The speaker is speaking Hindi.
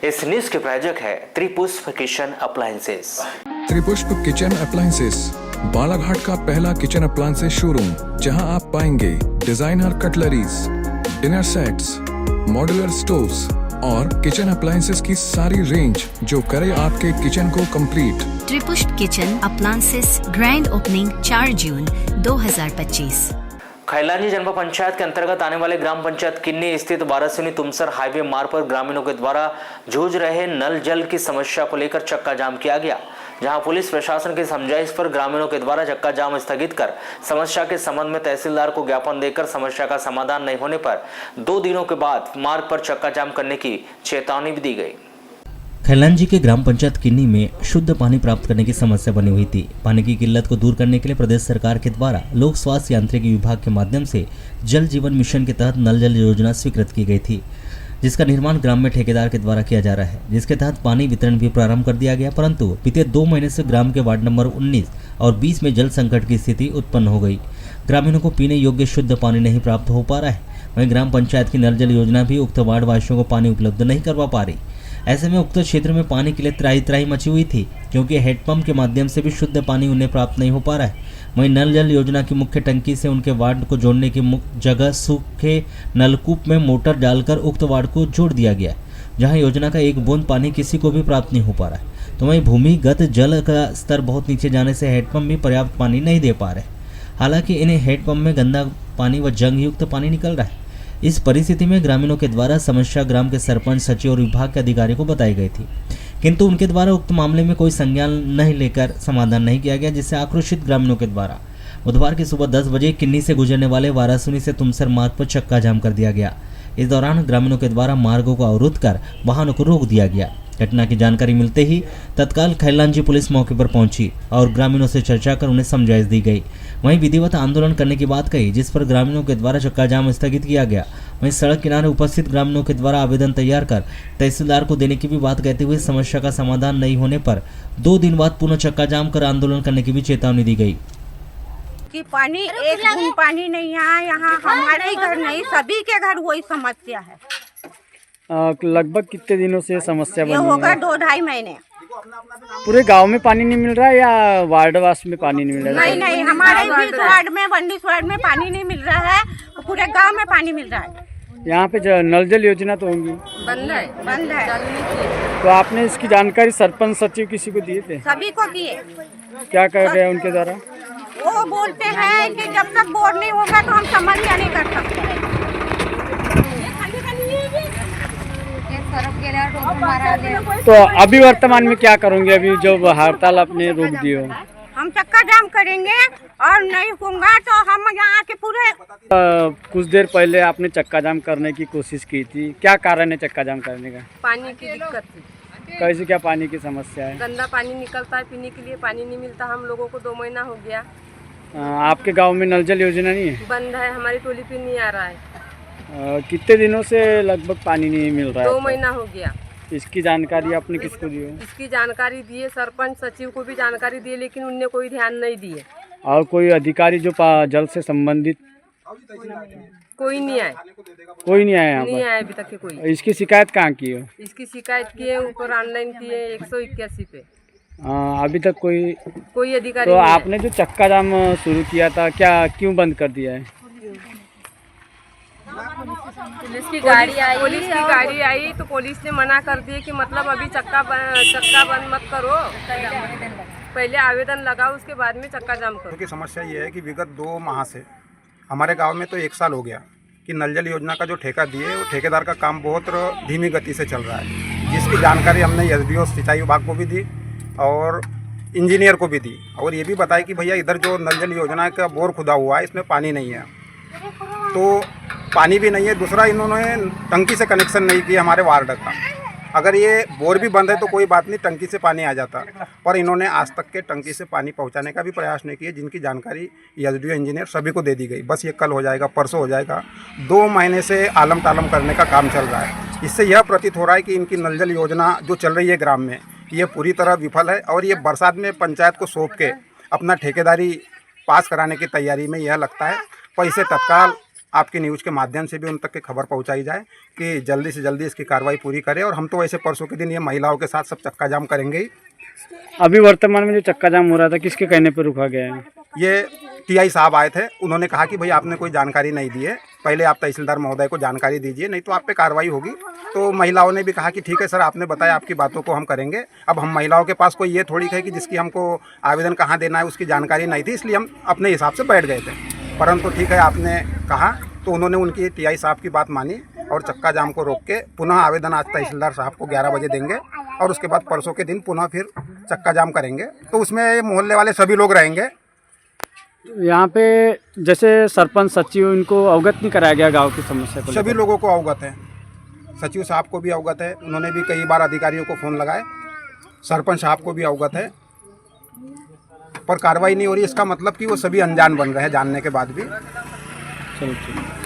इस न्यूज के प्रायोजक है Tripushp kitchen appliances. Tripushp kitchen appliances Balaghat का पहला किचन अप्लायंसेस शोरूम, जहां आप पाएंगे designer cutleries, dinner sets, modular stoves और किचन अप्लायंसेस की सारी रेंज जो करे आपके किचन को complete. Tripushp kitchen appliances grand opening 4 June 2025। Khailani जनपद पंचायत के अंतर्गत आने वाले ग्राम पंचायत किन्नी स्थित वारासिनी तुमसर हाईवे मार्ग पर ग्रामीणों के द्वारा जूझ रहे नल जल की समस्या को लेकर चक्का जाम किया गया, जहां पुलिस प्रशासन की समझाइश पर ग्रामीणों के द्वारा चक्का जाम स्थगित कर समस्या के संबंध में तहसीलदार को ज्ञापन देकर समस्या का समाधान नहीं होने पर 2 दिनों के बाद मार्ग पर चक्का जाम करने की चेतावनी भी दी गई। खैलानी के ग्राम पंचायत किन्नी में शुद्ध पानी प्राप्त करने की समस्या बनी हुई थी। पानी की किल्लत को दूर करने के लिए प्रदेश सरकार के द्वारा लोक स्वास्थ्य यांत्रिकी विभाग के माध्यम से जल जीवन मिशन के तहत नल जल योजना स्वीकृत की गई थी, जिसका निर्माण ग्राम में ठेकेदार के द्वारा किया जा रहा है, जिसके तहत पानी वितरण भी प्रारंभ कर दिया गया। परंतु बीते 2 महीने से ग्राम के वार्ड नंबर 19 और 20 में जल संकट की स्थिति उत्पन्न हो गई। ग्रामीणों को पीने योग्य शुद्ध पानी नहीं प्राप्त हो पा रहा है। वहीं ग्राम पंचायत की नल जल योजना भी उक्त वार्ड वासियों को पानी उपलब्ध नहीं करवा पा रही। ऐसे में उक्त क्षेत्र में पानी के लिए त्राही मची हुई थी, क्योंकि हेडपंप के माध्यम से भी शुद्ध पानी उन्हें प्राप्त नहीं हो पा रहा है। वहीं नल जल योजना की मुख्य टंकी से उनके वार्ड को जोड़ने की जगह सूखे नलकूप में मोटर डालकर उक्त वार्ड को जोड़ दिया गया, जहां योजना का एक बूंद पानी किसी को भी प्राप्त नहीं हो पा रहा है। तो वहीं भूमिगत जल का स्तर बहुत नीचे जाने से हेडपंप भी पर्याप्त पानी नहीं दे पा रहे। हालांकि इन्हें हेडपंप में गंदा पानी व जंग युक्त पानी निकल रहा है। इस परिस्थिति में ग्रामीणों के द्वारा समस्या ग्राम के सरपंच, सचिव और विभाग के अधिकारी को बताई गई थी, किंतु उनके द्वारा उक्त मामले में कोई संज्ञान नहीं लेकर समाधान नहीं किया गया, जिससे आक्रोशित ग्रामीणों के द्वारा बुधवार की सुबह 10 बजे किन्नी से गुजरने वाले वारासिनी से तुमसर मार्ग पर चक्का जाम कर दिया गया। इस दौरान ग्रामीणों के द्वारा मार्गों को अवरुद्ध कर वाहनों को रोक दिया गया। घटना की जानकारी मिलते ही तत्काल खैलानी पुलिस मौके पर पहुंची और ग्रामीणों से चर्चा कर उन्हें समझाइश दी गई। वहीं विधिवत आंदोलन करने की बात कही, जिस पर ग्रामीणों के द्वारा चक्का जाम स्थगित किया गया। वहीं सड़क किनारे उपस्थित ग्रामीणों के द्वारा आवेदन तैयार कर तहसीलदार को देने की भी बात कहते हुए समस्या का समाधान नहीं होने पर 2 दिन बाद पुनः चक्का जाम कर आंदोलन करने की भी चेतावनी दी गई। कि पानी एक बूंद पानी नहीं है यहाँ, हमारे घर नहीं, सभी के घर वही समस्या है। लगभग कितने दिनों से समस्या बनी ये है? होगा 2-2.5 महीने। पूरे गांव में पानी नहीं मिल रहा है या वार्डवास में पानी नहीं मिल रहा है? नहीं, हमारे 20 वार्ड में 22 वार्ड में पानी नहीं मिल रहा है, पूरे गांव में पानी मिल रहा है। यहाँ पे नल जल योजना तो होंगी? बंद है। तो आपने इसकी जानकारी सरपंच, सचिव किसी को दिए थे? सभी को किए। क्या कर रहे हैं उनके द्वारा? वो बोलते हैं कि जब तक बोर नहीं होगा तो हम समस्या नहीं कर सकते। तो अभी वर्तमान में क्या करोगे? अभी जो हड़ताल आपने रोक दी हो? हम चक्का जाम करेंगे और नहीं होगा तो हम यहाँ के पूरे कुछ देर पहले आपने चक्का जाम करने की कोशिश की थी, क्या कारण है चक्का जाम करने का? पानी की दिक्कत थी। कैसे, क्या पानी की समस्या है? गंदा पानी निकलता है, पीने के लिए पानी नहीं मिलता। हम लोगों को 2 महीना हो गया। आपके गांव में नल जल योजना नहीं है? बंद है, हमारी टोली पे नहीं आ रहा है। कितने दिनों से लगभग पानी नहीं मिल रहा है? 2 महीना हो गया। इसकी जानकारी आपने किसको दी है? इसकी जानकारी दिए, सरपंच, सचिव को भी जानकारी दिए, लेकिन उनने कोई ध्यान नहीं दिए। और कोई अधिकारी जो जल से संबंधित? कोई नहीं आए। कोई नहीं आया यहाँ नहीं पर? आए अभी तक के कोई। इसकी शिकायत कहाँ की है? इसकी शिकायत किए, ऊपर ऑनलाइन किए 181 पे। अभी तक कोई अधिकारी तो नहीं आपने जो चक्का जाम शुरू किया था, क्या क्यों बंद कर दिया है? पुलिस की गाड़ी आई तो पुलिस ने मना कर दिए कि मतलब अभी चक्का बंद मत करो, पहले आवेदन लगाओ, उसके बाद में चक्का जाम करो। क्योंकि समस्या ये है कि विगत 2 माह से हमारे गांव में तो 1 साल हो गया कि नल जल योजना का जो ठेका दिए, वो ठेकेदार का काम बहुत धीमी गति से चल रहा है, जिसकी जानकारी हमने SDO सिंचाई विभाग को भी दी और इंजीनियर को भी दी, और ये भी बताया कि भैया इधर जो नल जल योजना का बोर खुदा हुआ है, इसमें पानी नहीं है। तो पानी भी नहीं है, दूसरा इन्होंने टंकी से कनेक्शन नहीं किया हमारे वार्ड का। अगर ये बोर भी बंद है तो कोई बात नहीं, टंकी से पानी आ जाता, पर इन्होंने आज तक के टंकी से पानी पहुंचाने का भी प्रयास नहीं किया, जिनकी जानकारी SDO इंजीनियर सभी को दे दी गई। बस ये कल हो जाएगा, परसों हो जाएगा। 2 महीने से आलम टालम करने का काम चल रहा है। इससे यह प्रतीत हो रहा है कि इनकी नल जल योजना जो चल रही है ग्राम में, ये पूरी तरह विफल है, और ये बरसात में पंचायत को सौंप के अपना ठेकेदारी पास कराने की तैयारी में यह लगता है। पैसे तत्काल आपकी न्यूज़ के माध्यम से भी उन तक की खबर पहुंचाई जाए कि जल्दी से जल्दी इसकी कार्रवाई पूरी करें। और हम तो वैसे परसों के दिन ये महिलाओं के साथ सब चक्का जाम करेंगे ही। अभी वर्तमान में जो चक्का जाम हो रहा था किसके कहने पर रुका गया है? ये टीआई साहब आए थे, उन्होंने कहा कि भाई आपने कोई जानकारी नहीं दी है, पहले आप तहसीलदार महोदय को जानकारी दीजिए, नहीं तो आप पे कार्रवाई होगी। तो महिलाओं ने भी कहा कि ठीक है सर, आपने बताया, आपकी बातों को हम करेंगे। अब हम महिलाओं के पास कोई ये थोड़ी है कि जिसकी हमको आवेदन कहाँ देना है उसकी जानकारी नहीं थी, इसलिए हम अपने हिसाब से बैठ गए थे। परंतु ठीक है, आपने कहा तो उन्होंने उनकी टीआई साहब की बात मानी और चक्का जाम को रोक के पुनः आवेदन आज तहसीलदार साहब को 11 बजे देंगे और उसके बाद परसों के दिन पुनः फिर चक्का जाम करेंगे। तो उसमें मोहल्ले वाले सभी लोग रहेंगे। यहाँ पे जैसे सरपंच सचिव इनको अवगत नहीं कराया गया गांव की समस्या को? सभी लोगों को अवगत है, सचिव साहब को भी अवगत है, उन्होंने भी कई बार अधिकारियों को फ़ोन लगाए, सरपंच साहब को भी अवगत है, पर कार्रवाई नहीं हो रही। इसका मतलब कि वो सभी अनजान बन रहे हैं जानने के बाद भी। चलो ठीक है।